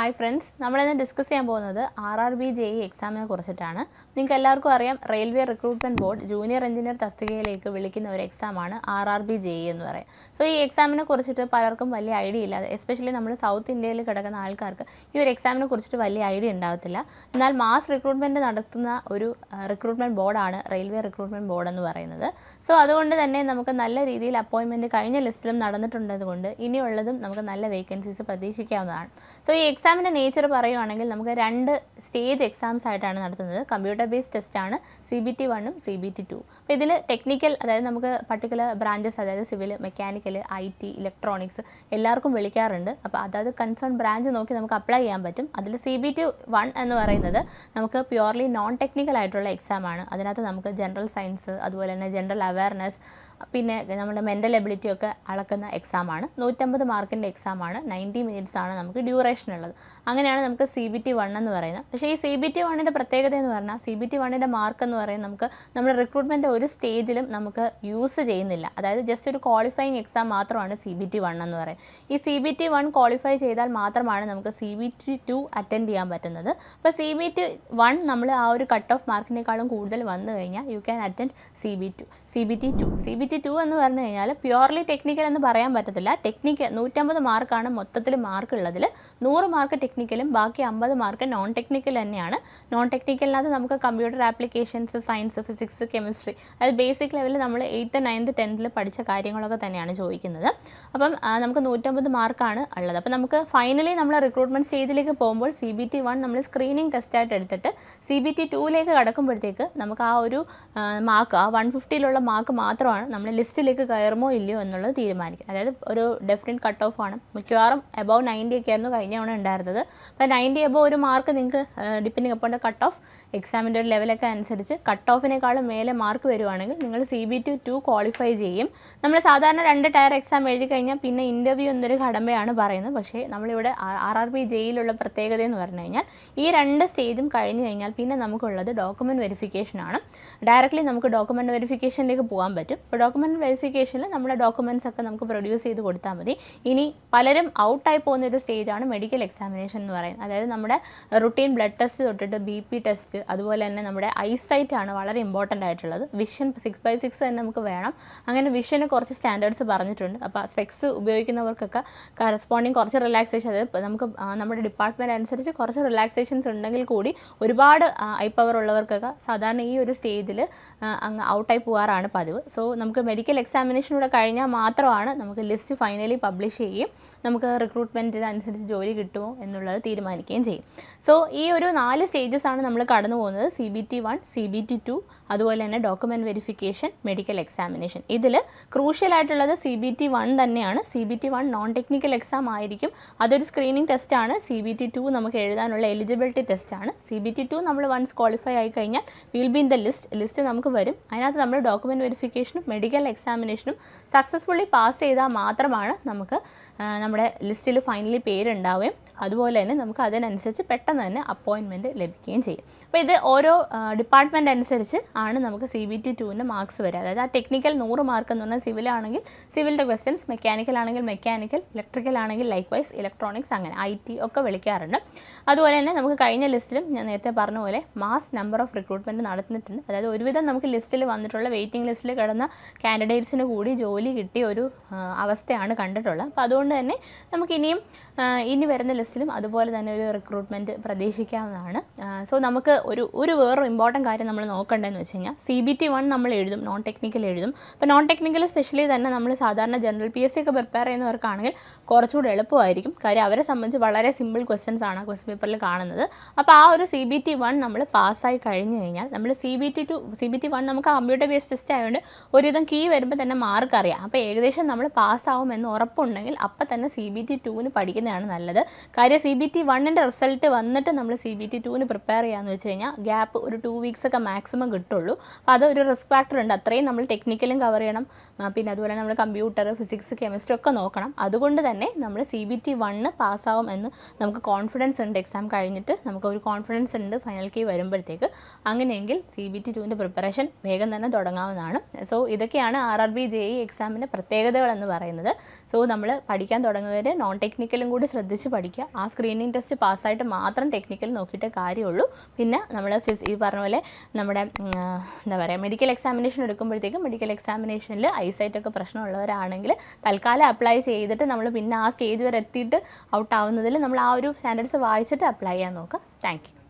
Hi friends, നമ്മളിന്ന് discuss ചെയ്യാൻ പോകുന്നത് RRB JEE എക്സാമിനെ കുറിച്ചിട്ടാണ്. നിങ്ങൾക്ക് എല്ലാവർക്കും അറിയാം, railway recruitment board junior engineer തസ്തികയിലേക്ക് വിളിക്കുന്ന ഒരു എക്സാമാണ് RRB JEE എന്ന് പറയും. സോ ഈ എക്സാമിനെ കുറിച്ചിട്ട് പലർക്കും വലിയ ഐഡിയ ഇല്ല. എസ്പെഷ്യലി നമ്മൾ സൗത്ത് ഇന്ത്യയിൽ കിടക്കുന്ന ആൾക്കാർക്ക് ഈ ഒരു എക്സാമിനെ കുറിച്ചിട്ട് വലിയ ഐഡിയ ഉണ്ടാകത്തില്ല. എന്നാൽ മാസ് റിക്രൂട്ട്മെൻറ്റ് നടത്തുന്ന ഒരു റിക്രൂട്ട്മെൻറ്റ് ബോർഡാണ് റെയിൽവേ റിക്രൂട്ട്മെൻറ്റ് ബോർഡ് എന്ന് പറയുന്നത്. സോ അതുകൊണ്ട് തന്നെ നമുക്ക് നല്ല രീതിയിൽ അപ്പോയിൻമെൻറ്റ് കഴിഞ്ഞ ലിസ്റ്റിലും നടന്നിട്ടുണ്ടതുകൊണ്ട് ഇനിയുള്ളതും നമുക്ക് നല്ല വേക്കൻസീസ് പ്രതീക്ഷിക്കാവുന്നതാണ്. സോ ഈ എക്സാമിൻ്റെ നേച്ചർ പറയുകയാണെങ്കിൽ നമുക്ക് 2 സ്റ്റേജ് എക്സാംസ് ആയിട്ടാണ് നടത്തുന്നത്. കമ്പ്യൂട്ടർ ബേസ്ഡ് ടെസ്റ്റാണ് CBT1ഉം CBT2. അപ്പോൾ ഇതിൽ ടെക്നിക്കൽ, അതായത് നമുക്ക് പർട്ടിക്കുലർ ബ്രാഞ്ചസ്, അതായത് സിവിൽ, മെക്കാനിക്കൽ, IT, ഇലക്ട്രോണിക്സ് എല്ലാവർക്കും വിളിക്കാറുണ്ട്. അപ്പോൾ അതായത് കൺസേൺ ബ്രാഞ്ച് നോക്കി നമുക്ക് അപ്ലൈ ചെയ്യാൻ പറ്റും. അതിൽ CBT1 എന്ന് പറയുന്നത് നമുക്ക് പ്യുവർലി നോൺ ടെക്നിക്കൽ ആയിട്ടുള്ള എക്സാമാണ്. അതിനകത്ത് നമുക്ക് ജനറൽ സയൻസ്, അതുപോലെ തന്നെ ജനറൽ അവയർനെസ്, പിന്നെ നമ്മുടെ മെൻ്റൽ എബിലിറ്റി ഒക്കെ അളക്കുന്ന എക്സാമാണ്. 150 മാർക്കിൻ്റെ എക്സാമാണ്. 90 മിനിറ്റ്സ് ആണ് നമുക്ക് ഡ്യൂറേഷൻ ഉള്ളത്. അങ്ങനെയാണ് നമുക്ക് CBT1 എന്ന് പറയുന്നത്. പക്ഷേ ഈ CBT1ൻ്റെ പ്രത്യേകത എന്ന് പറഞ്ഞാൽ CBT1ൻ്റെ മാർക്ക് എന്ന് പറയുന്നത് നമുക്ക് നമ്മുടെ റിക്രൂട്ട്മെൻറ്റ് ഒരു സ്റ്റേജിലും നമുക്ക് യൂസ് ചെയ്യുന്നില്ല. അതായത് ജസ്റ്റ് ഒരു ക്വാളിഫയിങ് എക്സാം മാത്രമാണ് CBT1 എന്ന് പറയുന്നത്. ഈ CBT1 ക്വാളിഫൈ ചെയ്താൽ മാത്രമാണ് നമുക്ക് CBT2 അറ്റൻഡ് ചെയ്യാൻ പറ്റുന്നത്. അപ്പോൾ CBT1 നമ്മൾ ആ ഒരു കട്ട് ഓഫ് മാർക്കിനേക്കാളും കൂടുതൽ വന്നു കഴിഞ്ഞാൽ യു ക്യാൻ അറ്റൻഡ് CBT2 എന്ന് പറഞ്ഞു കഴിഞ്ഞാൽ പ്യുവർലി ടെക്നിക്കൽ എന്ന് പറയാൻ പറ്റത്തില്ല. ടെക്നിക്കൽ 150 മാർക്കാണ് മൊത്തത്തിൽ മാർക്ക് ഉള്ളതിൽ. 100 മാർക്ക് ടെക്നിക്കലും ബാക്കി 50 മാർക്ക് നോൺ ടെക്നിക്കൽ തന്നെയാണ്. നോൺ ടെക്നിക്കലിനകത്ത് നമുക്ക് computer applications, science, physics, chemistry, അതായത് ബേസിക് ലെവലിൽ നമ്മൾ 8th, 9th, 10th പഠിച്ച കാര്യങ്ങളൊക്കെ തന്നെയാണ് ചോദിക്കുന്നത്. അപ്പം നമുക്ക് 150 മാർക്കാണ് ഉള്ളത്. അപ്പോൾ നമുക്ക് ഫൈനലി നമ്മൾ റിക്രൂട്ട്മെൻറ്റ് സ്റ്റേജിലേക്ക് പോകുമ്പോൾ CBT1 നമ്മൾ സ്ക്രീനിങ് ടെസ്റ്റായിട്ട് എടുത്തിട്ട് CBT2ലേക്ക് കടക്കുമ്പോഴത്തേക്ക് നമുക്ക് ആ ഒരു മാർക്ക്, ആ 150ലുള്ള മാർക്ക് മാത്രമാണ് നമ്മൾ ലിസ്റ്റിലേക്ക് കയറുമോ ഇല്ലയോ എന്നുള്ളത് തീരുമാനിക്കുക. അതായത് ഒരു ഡെഫിനറ്റ് കട്ട് ഓഫ് ആണ്. മിക്കവാറും എബവ് 90 ഒക്കെ ആയിരുന്നു കഴിഞ്ഞ തവണ ഉണ്ടായിരുന്നത്. അപ്പോൾ 90 എബവ് ഒരു മാർക്ക് നിങ്ങൾക്ക് depending upon the cut off, എക്സാമിൻ്റെ ഒരു ലെവലൊക്കെ അനുസരിച്ച് കട്ട് ഓഫിനേക്കാളും മേലെ മാർക്ക് വരുവാണെങ്കിൽ നിങ്ങൾ CBT2 ക്വാളിഫൈ ചെയ്യും. നമ്മൾ സാധാരണ 2 ടയർ എക്സാം എഴുതി കഴിഞ്ഞാൽ പിന്നെ ഇൻ്റർവ്യൂ എന്നൊരു കടമ്പയാണ് പറയുന്നത്. പക്ഷേ നമ്മളിവിടെ RRB JEEയിലുള്ള പ്രത്യേകത എന്ന് പറഞ്ഞു കഴിഞ്ഞാൽ ഈ 2 സ്റ്റേജും കഴിഞ്ഞ് കഴിഞ്ഞാൽ പിന്നെ നമുക്കുള്ളത് ഡോക്യുമെൻറ്റ് വെരിഫിക്കേഷനാണ്. ഡയറക്റ്റ്ലി നമുക്ക് ഡോക്യുമെൻറ്റ് വെരിഫിക്കേഷനിലേക്ക് പോകാൻ പറ്റും. അപ്പോൾ ഡോക്യുമെൻറ്റ് വെരിഫിക്കേഷനിൽ നമ്മുടെ ഡോക്യുമെൻറ്റ്സ് ഒക്കെ നമുക്ക് പ്രൊഡ്യൂസ് ചെയ്ത് കൊടുത്താൽ മതി. ഇനി പലരും ഔട്ടായി പോകുന്ന ഒരു സ്റ്റേജാണ് മെഡിക്കൽ എക്സാമിനേഷൻ എന്ന് പറയുന്നത്. അതായത് നമ്മുടെ റുട്ടീൻ ബ്ലഡ് ടെസ്റ്റ് തൊട്ടിട്ട് BP ടെസ്റ്റ്, അതുപോലെ തന്നെ നമ്മുടെ ഐസൈറ്റ് ആണ് വളരെ ഇമ്പോർട്ടൻ്റ് ആയിട്ടുള്ളത്. വിഷൻ 6/6 തന്നെ നമുക്ക് വേണം. അങ്ങനെ വിഷന് കുറച്ച് സ്റ്റാൻഡേർഡ്സ് പറഞ്ഞിട്ടുണ്ട്. അപ്പോൾ സ്പെക്സ് ഉപയോഗിക്കുന്നവർക്കൊക്കെ കറസ്പോണ്ടിങ് കുറച്ച് റിലാക്സേഷൻ, അതായത് നമുക്ക് നമ്മുടെ ഡിപ്പാർട്ട്മെൻറ്റ് അനുസരിച്ച് കുറച്ച് റിലാക്സേഷൻസ് ഉണ്ടെങ്കിൽ കൂടി ഒരുപാട് ഐ പവർ ഉള്ളവർക്കൊക്കെ സാധാരണ ഈ ഒരു സ്റ്റേജിൽ അങ്ങ് ഔട്ടായി പോകാറാണ് പതിവ്. സോ നമുക്ക് മെഡിക്കൽ എക്സാമിനേഷനൂടെ കഴിഞ്ഞാൽ മാത്രമാണ് നമുക്ക് ലിസ്റ്റ് ഫൈനലി പബ്ലിഷ് ചെയ്യുകയും നമുക്ക് റിക്രൂട്ട്മെൻറ്റിനനുസരിച്ച് ജോലി കിട്ടുമോ എന്നുള്ളത് തീരുമാനിക്കുകയും ചെയ്യും. സോ ഈ ഒരു 4 സ്റ്റേജസ് ആണ് നമ്മൾ കടന്നു പോകുന്നത്. CBT1, CBT2, അതുപോലെ തന്നെ ഡോക്യുമെൻറ്റ് വെരിഫിക്കേഷൻ, മെഡിക്കൽ എക്സാമിനേഷൻ. ഇതിൽ ക്രൂഷ്യലായിട്ടുള്ളത് CBT1 തന്നെയാണ്. CBT1 നോൺ ടെക്നിക്കൽ എക്സാം ആയിരിക്കും. അതൊരു സ്ക്രീനിങ് ടെസ്റ്റാണ്. CBT2 നമുക്ക് എഴുതാനുള്ള എലിജിബിലിറ്റി ടെസ്റ്റാണ്. CBT2 നമ്മൾ വൺസ് ക്വാളിഫൈ ആയി കഴിഞ്ഞാൽ will be in the list നമുക്ക് വരും. അതിനകത്ത് നമ്മൾ ഡോക്യുമെൻറ്റ് വെരിഫിക്കേഷനും മെഡിക്കൽ എക്സാമിനേഷനും സക്സസ്ഫുള്ളി പാസ് ചെയ്താൽ മാത്രമാണ് നമുക്ക് നമ്മുടെ ലിസ്റ്റിൽ ഫൈനലി പേരുണ്ടാവുകയും അതുപോലെ തന്നെ നമുക്ക് അതിനനുസരിച്ച് പെട്ടെന്ന് തന്നെ അപ്പോയിൻമെൻറ്റ് ലഭിക്കുകയും ചെയ്യും. അപ്പോൾ ഇത് ഓരോ ഡിപ്പാർട്ട്മെൻറ്റ് അനുസരിച്ച് ആണ് നമുക്ക് CBT2ൻ്റെ മാർക്സ് വരിക. അതായത് ആ ടെക്നിക്കൽ 100 മാർക്ക് എന്ന് പറഞ്ഞാൽ സിവിലാണെങ്കിൽ സിവിലിൻ്റെ ക്വസ്റ്റ്യൻസ്, മെക്കാനിക്കൽ ആണെങ്കിൽ മെക്കാനിക്കൽ, ഇലക്ട്രിക്കൽ ആണെങ്കിൽ ലൈക്ക് വൈസ് ഇലക്ട്രോണിക്സ്, അങ്ങനെ IT ഒക്കെ വിളിക്കാറുണ്ട്. അതുപോലെ തന്നെ നമുക്ക് കഴിഞ്ഞ ലിസ്റ്റിലും ഞാൻ നേരത്തെ പറഞ്ഞ പോലെ മാസ് നമ്പർ ഓഫ് റിക്രൂട്ട്മെൻറ്റ് നടന്നിട്ടുണ്ട്. അതായത് ഒരുവിധം നമുക്ക് ലിസ്റ്റിൽ വന്നിട്ടുള്ള വെയിറ്റിംഗ് ലിസ്റ്റിൽ കിടന്ന കാൻഡിഡേറ്റ്സിന് കൂടി ജോലി കിട്ടിയ ഒരു അവസ്ഥയാണ് കണ്ടിട്ടുള്ളത്. അപ്പോൾ അതുകൊണ്ട് തന്നെ നമുക്ക് ഇനി വരുന്ന ലിസ്റ്റിലും അതുപോലെ തന്നെ ഒരു റിക്രൂട്ട്മെൻറ്റ് പ്രതീക്ഷിക്കാവുന്നതാണ്. സോ നമുക്ക് വേറൊരു ഇമ്പോർട്ടൻറ്റ് കാര്യം നമ്മൾ നോക്കേണ്ടതെന്ന് വെച്ച് കഴിഞ്ഞാൽ CBT1 നമ്മൾ എഴുതും, നോൺ ടെക്നിക്കൽ എഴുതും. അപ്പോൾ നോൺ ടെക്നിക്കൽ സ്പെഷ്യലി തന്നെ നമ്മൾ സാധാരണ ജനറൽ PSC ഒക്കെ പ്രിപ്പയർ ചെയ്യുന്നവർക്കാണെങ്കിൽ കുറച്ചുകൂടി എളുപ്പമായിരിക്കും. കാര്യം അവരെ സംബന്ധിച്ച് വളരെ സിമ്പിൾ ക്വസ്റ്റ്യൻസ് ആണ് ക്വസ്റ്റ്യൻ പേപ്പറിൽ കാണുന്നത്. അപ്പോൾ ആ ഒരു CBT1 നമ്മൾ പാസ്സായി കഴിഞ്ഞ് കഴിഞ്ഞാൽ നമ്മൾ CBT1 നമുക്ക് കമ്പ്യൂട്ടർ ബേസ്ഡ് ടെസ്റ്റ് ആയതുകൊണ്ട് ഒരുവിധം കീ വരുമ്പോൾ തന്നെ മാർക്ക് അറിയാം. അപ്പോൾ ഏകദേശം നമ്മൾ പാസ്സാവുമെന്ന് ഉറപ്പുണ്ടെങ്കിൽ അപ്പം തന്നെ CBT2ന് പഠിക്കുന്നതാണ് നല്ലത്. കാര്യം CBT1ൻ്റെ റിസൾട്ട് വന്നിട്ട് നമ്മൾ CBT2ന് പ്രിപ്പയർ ചെയ്യാമെന്ന് വെച്ച് കഴിഞ്ഞാൽ ഗ്യാപ്പ് ഒരു 2 വീക്സ് ഒക്കെ മാക്സിമം കിട്ടുള്ളൂ. അപ്പോൾ അതൊരു റിസ്ക് ഫാക്ടർ ഉണ്ട്. അത്രയും നമ്മൾ ടെക്നിക്കലും കവർ ചെയ്യണം, പിന്നെ അതുപോലെ നമ്മൾ കമ്പ്യൂട്ടർ, ഫിസിക്സ്, കെമിസ്ട്രി ഒക്കെ നോക്കണം. അതുകൊണ്ട് തന്നെ നമ്മൾ CBT1 പാസ്സാവും എന്ന് നമുക്ക് കോൺഫിഡൻസ് ഉണ്ട്. എക്സാം കഴിഞ്ഞിട്ട് നമുക്കൊരു കോൺഫിഡൻസ് ഉണ്ട് ഫൈനൽ കീ വരുമ്പോഴത്തേക്ക്. അങ്ങനെയെങ്കിൽ CBT2ൻ്റെ പ്രിപ്പറേഷൻ വേഗം തന്നെ തുടങ്ങാവുന്നതാണ്. സോ ഇതൊക്കെയാണ് RRB JEE എക്സാമിൻ്റെ പ്രത്യേകതകളെന്ന് പറയുന്നത്. സോ നമ്മൾ പഠിക്കാൻ തുടങ്ങുന്ന തുടങ്ങുന്നവർ നോൺ ടെക്നിക്കലും കൂടി ശ്രദ്ധിച്ച് പഠിക്കുക. ആ സ്ക്രീനിങ് ടെസ്റ്റ് പാസ്സായിട്ട് മാത്രം ടെക്നിക്കൽ നോക്കിയിട്ടേ കാര്യമുള്ളൂ. പിന്നെ നമ്മൾ ഈ പറഞ്ഞ പോലെ നമ്മുടെ എന്താ പറയുക മെഡിക്കൽ എക്സാമിനേഷൻ എടുക്കുമ്പോഴത്തേക്കും മെഡിക്കൽ എക്സാമിനേഷനിൽ ഐസൈറ്റൊക്കെ പ്രശ്നമുള്ളവരാണെങ്കിൽ തൽക്കാലം അപ്ലൈ ചെയ്തിട്ട് നമ്മൾ പിന്നെ ആ സ്റ്റേജ് വരെ എത്തിയിട്ട് ഔട്ട് ആവുന്നതിൽ നമ്മൾ ആ ഒരു സ്റ്റാൻഡേർഡ്സ് വായിച്ചിട്ട് അപ്ലൈ ചെയ്യാൻ നോക്കുക. Thank you.